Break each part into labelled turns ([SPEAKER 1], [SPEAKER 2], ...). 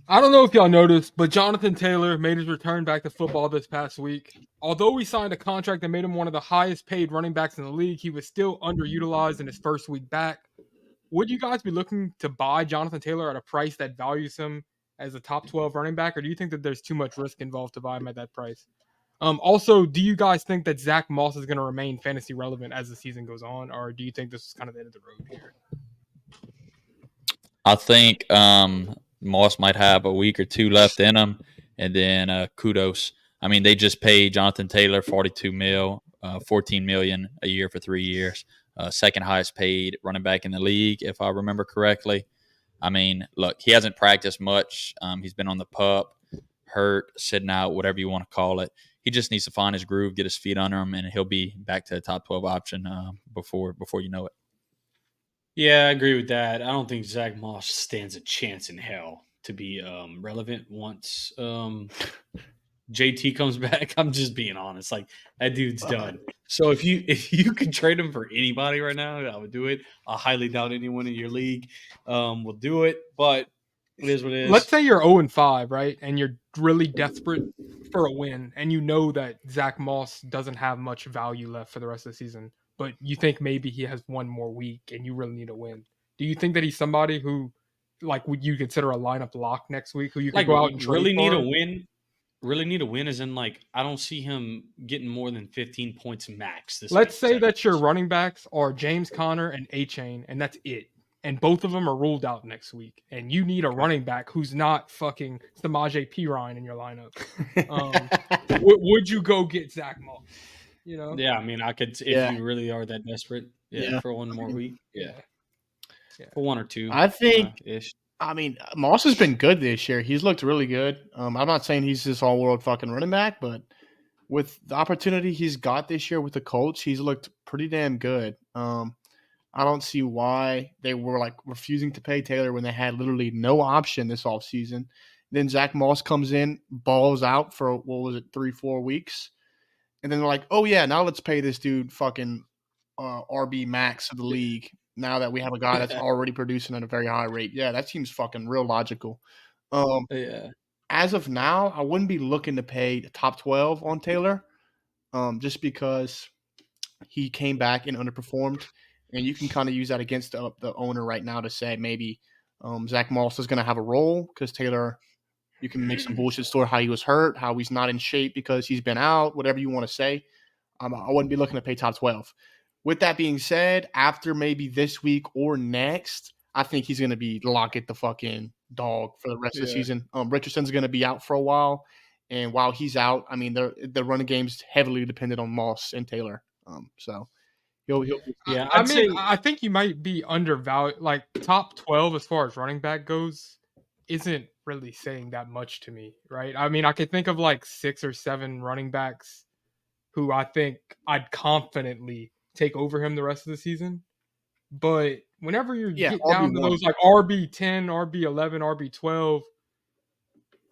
[SPEAKER 1] I don't know if y'all noticed, but Jonathon Taylor made his return back to football this past week. Although he signed a contract that made him one of the highest paid running backs in the league, he was still underutilized in his first week back. Would you guys be looking to buy Jonathon Taylor at a price that values him as a top 12 running back, or do you think that there's too much risk involved to buy him at that price? Also, do you guys think that Zach Moss is going to remain fantasy relevant as the season goes on, or do you think this is kind of the end of the road here?
[SPEAKER 2] I think Moss might have a week or two left in him, and then kudos. I mean, they just paid Jonathon Taylor 42 mil, 14 million a year for 3 years. Second highest paid running back in the league, if I remember correctly. I mean, look, he hasn't practiced much. He's been on the pup, hurt, sitting out, whatever you want to call it. He just needs to find his groove, get his feet under him, and he'll be back to the top 12 option before you know it.
[SPEAKER 3] Yeah, I agree with that. I don't think Zach Moss stands a chance in hell to be relevant once JT comes back. I'm just being honest. Like that dude's done. So if you could trade him for anybody right now, I would do it. I highly doubt anyone in your league will do it, but it is what it is.
[SPEAKER 1] Let's say you're 0-5, right? And you're really desperate for a win, and you know that Zach Moss doesn't have much value left for the rest of the season, but you think maybe he has one more week and you really need a win. Do you think that he's somebody who, like, would you consider a lineup lock next week who you could
[SPEAKER 3] like
[SPEAKER 1] go out and trade
[SPEAKER 3] really need
[SPEAKER 1] for?
[SPEAKER 3] a win? Really need a win as in like I don't see him getting more than 15 points max this
[SPEAKER 1] Let's
[SPEAKER 3] week.
[SPEAKER 1] say that your running backs are James Conner and A-Chain, and that's it. And both of them are ruled out next week. And you need a running back who's not fucking Samaje Perine in your lineup. Would you go get Zach Moss? You know?
[SPEAKER 3] Yeah, I mean, I could if you really are that desperate. Yeah, for one more week. Yeah. For one or two.
[SPEAKER 4] I think
[SPEAKER 3] ish.
[SPEAKER 4] I mean, Moss has been good this year. He's looked really good. I'm not saying he's this all-world fucking running back, but with the opportunity he's got this year with the Colts, he's looked pretty damn good. I don't see why they were like refusing to pay Taylor when they had literally no option this offseason. Then Zach Moss comes in, balls out for what was it, 3-4 weeks, and then they're like, "Oh yeah, now let's pay this dude fucking RB max of the league." Now that we have a guy that's already producing at a very high rate. Yeah, that seems fucking real logical.
[SPEAKER 3] Yeah.
[SPEAKER 4] As of now, I wouldn't be looking to pay the top 12 on Taylor just because he came back and underperformed. And you can kind of use that against the owner right now to say maybe Zach Moss is going to have a role because Taylor, you can make some bullshit story how he was hurt, how he's not in shape because he's been out, whatever you want to say. I wouldn't be looking to pay top 12. With that being said, after maybe this week or next, I think he's going to be lock it the fucking dog for the rest of the season. Richardson's going to be out for a while. And while he's out, I mean, the running game's heavily dependent on Moss and Taylor. So he'll
[SPEAKER 1] yeah. I think you might be undervalued. Like top 12 as far as running back goes isn't really saying that much to me, right? I mean, I could think of like 6 or 7 running backs who I think I'd confidently take over him the rest of the season. But whenever you get down to those like RB10, RB11, RB12,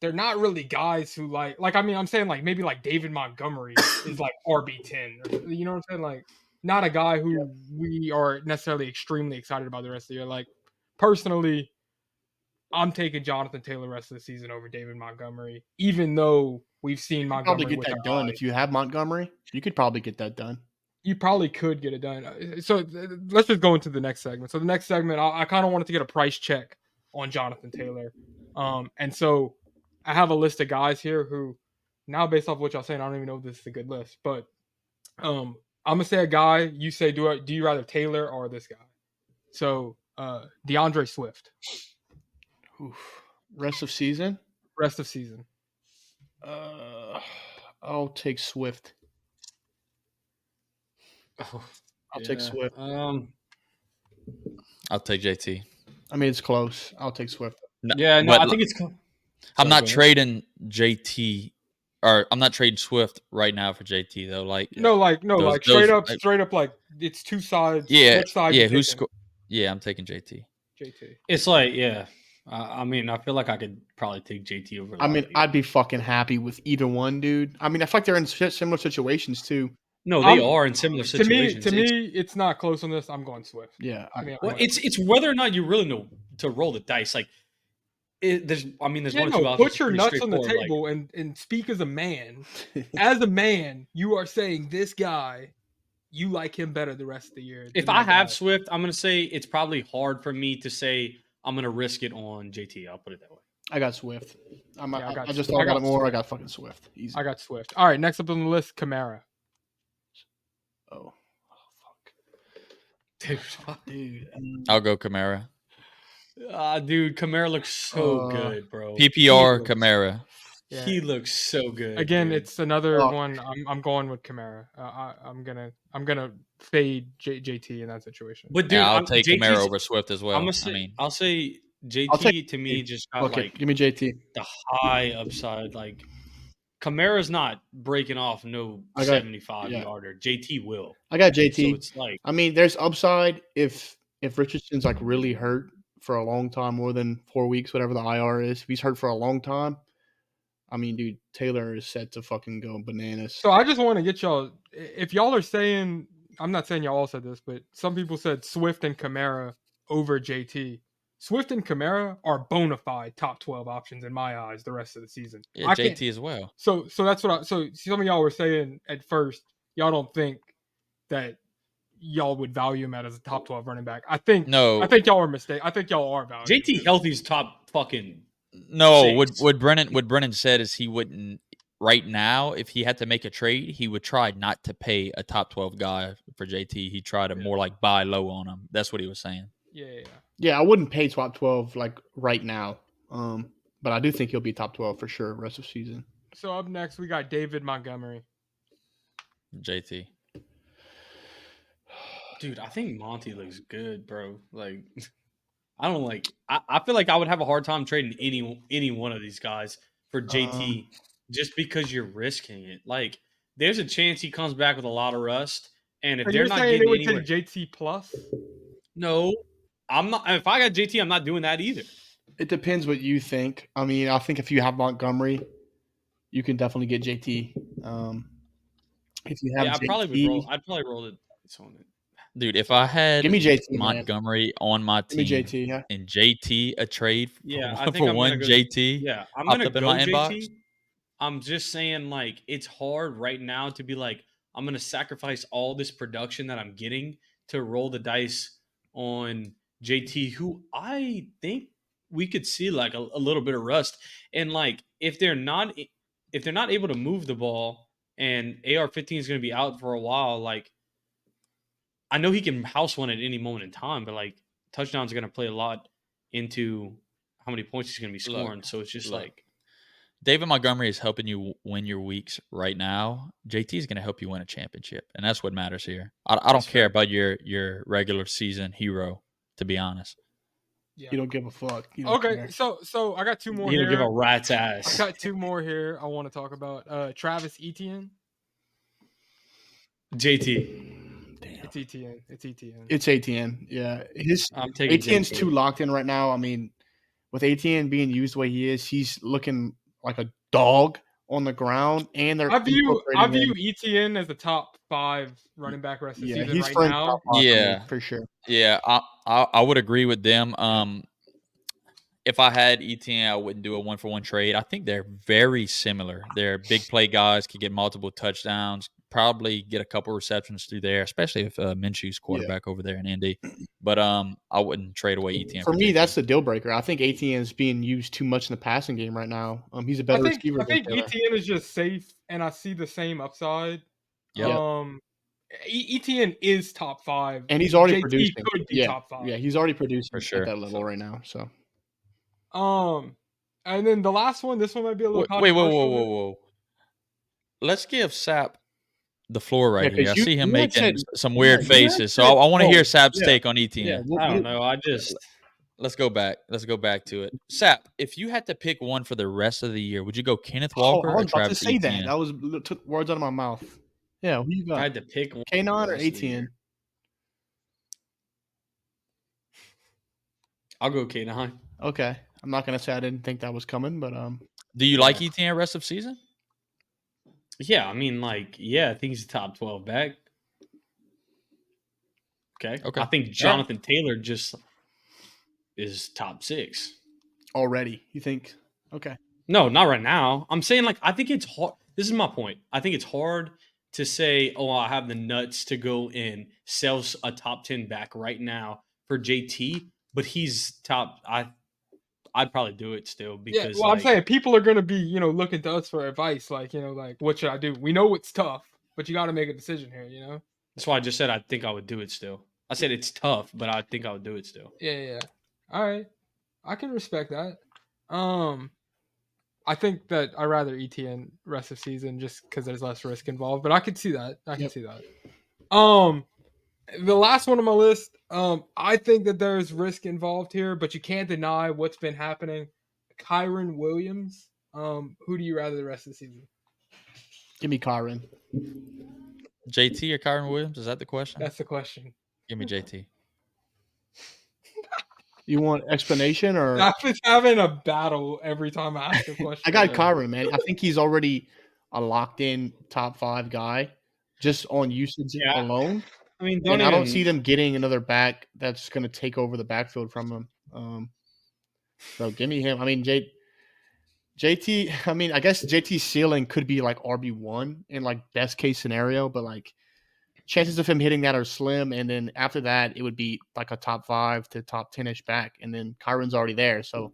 [SPEAKER 1] they're not really guys who like I mean, I'm saying like maybe like David Montgomery is like RB10. Or, you know what I'm saying? Like not a guy who we are necessarily extremely excited about the rest of the year. Like personally, I'm taking Jonathon Taylor the rest of the season over David Montgomery, even though we've seen Montgomery
[SPEAKER 4] probably get that done. If you have Montgomery, you could probably get that done.
[SPEAKER 1] You probably could get it done. So let's just go into the next segment. So the next segment, I kind of wanted to get a price check on Jonathon Taylor. And so I have a list of guys here who, now based off what y'all saying, I don't even know if this is a good list, but I'm gonna say a guy. You say, do you rather Taylor or this guy? So DeAndre Swift.
[SPEAKER 4] Oof. Rest of season. I'll take Swift. I'll take Swift.
[SPEAKER 2] I'll take JT.
[SPEAKER 4] I mean, it's close. I'll take Swift.
[SPEAKER 3] No, I think it's close.
[SPEAKER 2] I'm not trading JT, or I'm not trading Swift right now for JT though. Like
[SPEAKER 1] straight up, like it's two sides.
[SPEAKER 2] Yeah,
[SPEAKER 1] which side
[SPEAKER 2] I'm taking JT.
[SPEAKER 3] It's like I mean, I feel like I could probably take JT over.
[SPEAKER 4] I mean, I'd be fucking happy with either one, dude. I mean, I feel like they're in similar situations too.
[SPEAKER 3] No, they are in similar situations.
[SPEAKER 1] To me, it's not close on this. I'm going Swift.
[SPEAKER 4] Yeah.
[SPEAKER 3] It's whether or not you really know to roll the dice. Like, There's one or two options.
[SPEAKER 1] Put your
[SPEAKER 3] Pretty
[SPEAKER 1] nuts on the
[SPEAKER 3] straightforward.
[SPEAKER 1] table and speak as a man. As a man, you are saying this guy, you like him better the rest of the year.
[SPEAKER 3] If I have Swift, I'm going to say it's probably hard for me to say I'm going to risk it on JT. I'll put it that way.
[SPEAKER 4] I got Swift. I just
[SPEAKER 1] I
[SPEAKER 4] thought about
[SPEAKER 1] got
[SPEAKER 4] it more.
[SPEAKER 1] Swift.
[SPEAKER 4] I got fucking Swift. Easy.
[SPEAKER 1] I got Swift. All right, next up on the list, Kamara.
[SPEAKER 4] Oh fuck, dude.
[SPEAKER 2] I'll go Kamara.
[SPEAKER 3] Dude, Kamara looks so good, bro.
[SPEAKER 2] PPR Kamara.
[SPEAKER 1] Yeah.
[SPEAKER 3] He looks so good.
[SPEAKER 1] Again,
[SPEAKER 3] dude.
[SPEAKER 1] it's another one. I'm going with Kamara. I'm gonna fade JT in that situation.
[SPEAKER 3] But dude,
[SPEAKER 2] Yeah, I'll take Kamara over Swift as well.
[SPEAKER 3] I'll say JT to me just got
[SPEAKER 4] give me JT.
[SPEAKER 3] the high upside. Like Kamara's not breaking off 75 yarder. JT will.
[SPEAKER 4] I got JT.
[SPEAKER 3] So it's like,
[SPEAKER 4] I mean, there's upside if Richardson's like really hurt for a long time, more than 4 weeks, whatever the IR is. If he's hurt for a long time, I mean, dude, Taylor is set to fucking go bananas.
[SPEAKER 1] So I just want to get y'all. If y'all are saying, I'm not saying y'all all said this, but some people said Swift and Kamara over JT. Swift and Kamara are bona fide top 12 options in my eyes the rest of the season.
[SPEAKER 2] Yeah, JT as well.
[SPEAKER 1] So that's what so some of y'all were saying at first, y'all don't think that y'all would value him as a top 12 running back. I think y'all are mistaken. I think y'all are valuing
[SPEAKER 3] JT Healthy's top fucking
[SPEAKER 2] No,
[SPEAKER 3] six.
[SPEAKER 2] what Brennan said is he wouldn't right now, if he had to make a trade, he would try not to pay a top 12 guy for JT. He'd try to more like buy low on him. That's what he was saying.
[SPEAKER 4] Yeah, I wouldn't pay top 12 like right now. But I do think he'll be top 12 for sure rest of the season.
[SPEAKER 1] So up next we got David Montgomery.
[SPEAKER 2] JT.
[SPEAKER 3] Dude, I think Monty looks good, bro. Like I don't like I feel like I would have a hard time trading any one of these guys for JT just because you're risking it. Like there's a chance he comes back with a lot of rust, and if they're not getting
[SPEAKER 1] it would
[SPEAKER 3] anywhere,
[SPEAKER 1] take JT plus?
[SPEAKER 3] No, I'm not. If I got JT, I'm not doing that either.
[SPEAKER 4] It depends what you think. I mean, I think if you have Montgomery, you can definitely get JT. If you have
[SPEAKER 3] I'd probably roll it.
[SPEAKER 2] Dude, if I had
[SPEAKER 4] give me JT,
[SPEAKER 2] Montgomery on my team
[SPEAKER 4] JT,
[SPEAKER 2] and JT a trade
[SPEAKER 3] I think
[SPEAKER 2] for
[SPEAKER 3] I'm
[SPEAKER 2] one
[SPEAKER 3] gonna go,
[SPEAKER 2] JT,
[SPEAKER 3] I'm gonna go
[SPEAKER 2] my
[SPEAKER 3] JT.
[SPEAKER 2] inbox.
[SPEAKER 3] I'm just saying, like, it's hard right now to be like, I'm gonna sacrifice all this production that I'm getting to roll the dice on JT, who I think we could see like a little bit of rust. And like if they're not able to move the ball and AR-15 is gonna be out for a while, like I know he can house one at any moment in time, but like touchdowns are going to play a lot into how many points he's going to be scoring. So it's just like
[SPEAKER 2] David Montgomery is helping you win your weeks right now. JT is going to help you win a championship, and that's what matters here. I don't care about your regular season hero, to be honest.
[SPEAKER 4] Yeah. You don't give a fuck.
[SPEAKER 1] Okay, so I got two more.
[SPEAKER 3] You don't give a rat's ass.
[SPEAKER 1] I got two more here. I want to talk about Travis Etienne.
[SPEAKER 3] JT.
[SPEAKER 4] Damn.
[SPEAKER 1] It's Etienne.
[SPEAKER 4] It's Etienne. Yeah,
[SPEAKER 3] I'm taking
[SPEAKER 4] Etienne's
[SPEAKER 3] JT.
[SPEAKER 4] too locked in right now. I mean, with Etienne being used the way he is, he's looking like a dog on the ground. And they're
[SPEAKER 1] I view Etienne as the top 5 running back rest of the season
[SPEAKER 4] he's
[SPEAKER 1] right now.
[SPEAKER 4] For sure.
[SPEAKER 2] Yeah, I would agree with them. If I had Etienne, I wouldn't do a 1-for-1 trade. I think they're very similar. They're big play guys, could get multiple touchdowns, probably get a couple receptions through there, especially if Minshew's quarterback over there in Indy. But I wouldn't trade away Etienne.
[SPEAKER 4] For me, that's the deal breaker. I think Etienne is being used too much in the passing game right now. He's a better receiver.
[SPEAKER 1] I think Etienne is just safe, and I see the same upside.
[SPEAKER 2] Yeah.
[SPEAKER 1] Etienne is top 5,
[SPEAKER 4] and he's already
[SPEAKER 1] JT
[SPEAKER 4] producing.
[SPEAKER 1] Could be top 5.
[SPEAKER 4] Yeah, he's already producing
[SPEAKER 2] for sure
[SPEAKER 4] at that level right now. So,
[SPEAKER 1] and then the last one. This one might be a little controversial.
[SPEAKER 2] Whoa! Let's give Sap the floor right here. I see him making some weird faces, so I want to hear Sap's take on Etienne.
[SPEAKER 3] I don't know.
[SPEAKER 2] Let's go back. Let's go back to it. Sap, if you had to pick one for the rest of the year, would you go Kenneth Walker or Travis Etienne?
[SPEAKER 4] I was about to say that. That was took words out of my mouth. Yeah, who you got?
[SPEAKER 3] I had to pick one.
[SPEAKER 4] K9 or Etienne?
[SPEAKER 3] I'll go K9.
[SPEAKER 4] Okay. I'm not gonna say I didn't think that was coming, but
[SPEAKER 2] do you like Etienne rest of season?
[SPEAKER 3] Yeah, I mean, like, I think he's a top 12 back. Okay. I think Jonathon Taylor just is top 6.
[SPEAKER 4] already. You think? Okay.
[SPEAKER 3] No, not right now. I'm saying like I think it's hard. This is my point. I think it's hard to say, oh, I have the nuts to go and sell a top 10 back right now for JT, but he's top. I'd probably do it still
[SPEAKER 1] Yeah,
[SPEAKER 3] because
[SPEAKER 1] well, I'm
[SPEAKER 3] like
[SPEAKER 1] saying people are gonna be, looking to us for advice, like, like, what should I do? We know it's tough, but you got to make a decision here,
[SPEAKER 3] that's why I just said I think I would do it still. I said it's tough, but I think I would do it still.
[SPEAKER 1] Yeah. All right, I can respect that. I think that I rather ETN rest of season just because there's less risk involved, but I could see that. I can see that. The last one on my list, I think that there's risk involved here, but you can't deny what's been happening. Kyron Williams. Who do you rather the rest of the season?
[SPEAKER 4] Give me Kyron.
[SPEAKER 2] JT or Kyron Williams? Is that the question?
[SPEAKER 1] That's the question.
[SPEAKER 2] Give me JT.
[SPEAKER 4] You want explanation or?
[SPEAKER 1] I've been having a battle every time I ask a question.
[SPEAKER 4] I got Kyron, man. I think he's already a locked-in top 5 guy just on usage alone.
[SPEAKER 3] I mean,
[SPEAKER 4] I don't see them getting another back that's going to take over the backfield from him. So give me him. I mean, JT. I mean, I guess JT's ceiling could be like RB1 in like best case scenario, but like chances of him hitting that are slim. And then after that, it would be like a top 5 to top 10ish back, and then Kyron's already there. So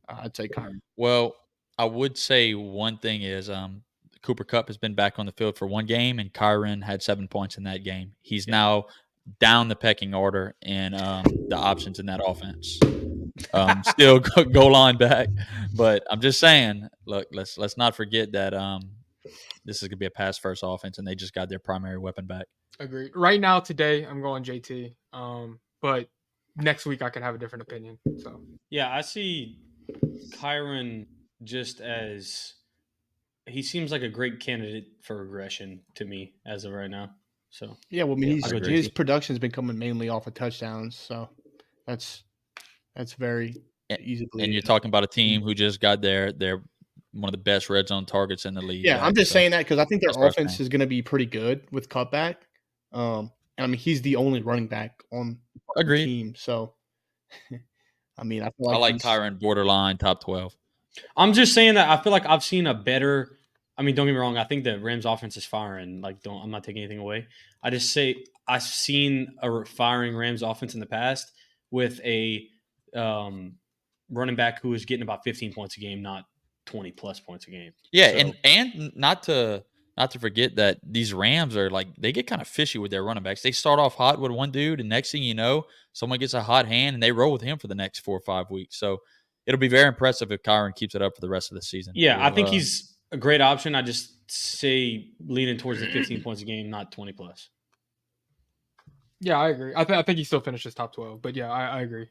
[SPEAKER 4] I'd say Kyron.
[SPEAKER 2] Well, I would say one thing is Cooper Kupp has been back on the field for one game, and Kyron had 7 points in that game. He's now down the pecking order in the options in that offense. Still goal line back, but I'm just saying. Look, let's not forget that this is gonna be a pass first offense, and they just got their primary weapon back.
[SPEAKER 1] Agreed. Right now, today, I'm going JT. But next week I could have a different opinion. So
[SPEAKER 3] yeah, I see Kyron just as he seems like a great candidate for regression to me as of right now. So
[SPEAKER 4] yeah, well, I mean,
[SPEAKER 2] I agree.
[SPEAKER 4] his production's been coming mainly off of touchdowns, so that's very easy.
[SPEAKER 2] And you're talking about a team who just got they're one of the best red zone targets in the league.
[SPEAKER 4] Yeah, I'm just saying that because I think their offense is going to be pretty good with cutback. And I mean, he's the only running back on the team, so I mean, I feel like
[SPEAKER 2] I like Kyron borderline top 12.
[SPEAKER 3] I'm just saying that I feel like I've seen a better. I mean, don't get me wrong. I think the Rams offense is firing. Like, I'm not taking anything away. I just say I've seen a firing Rams offense in the past with a running back who was getting about 15 points a game, not 20 plus points a game.
[SPEAKER 2] Yeah, so, and not to forget that these Rams are like they get kind of fishy with their running backs. They start off hot with one dude, and next thing you know, someone gets a hot hand, and they roll with him for the next 4 or 5 weeks. So it'll be very impressive if Kyron keeps it up for the rest of the season.
[SPEAKER 3] Yeah, I think he's a great option. I just say leaning towards the 15 points a game, not 20 plus.
[SPEAKER 1] Yeah, I agree. I think he still finishes top 12, but yeah, I agree.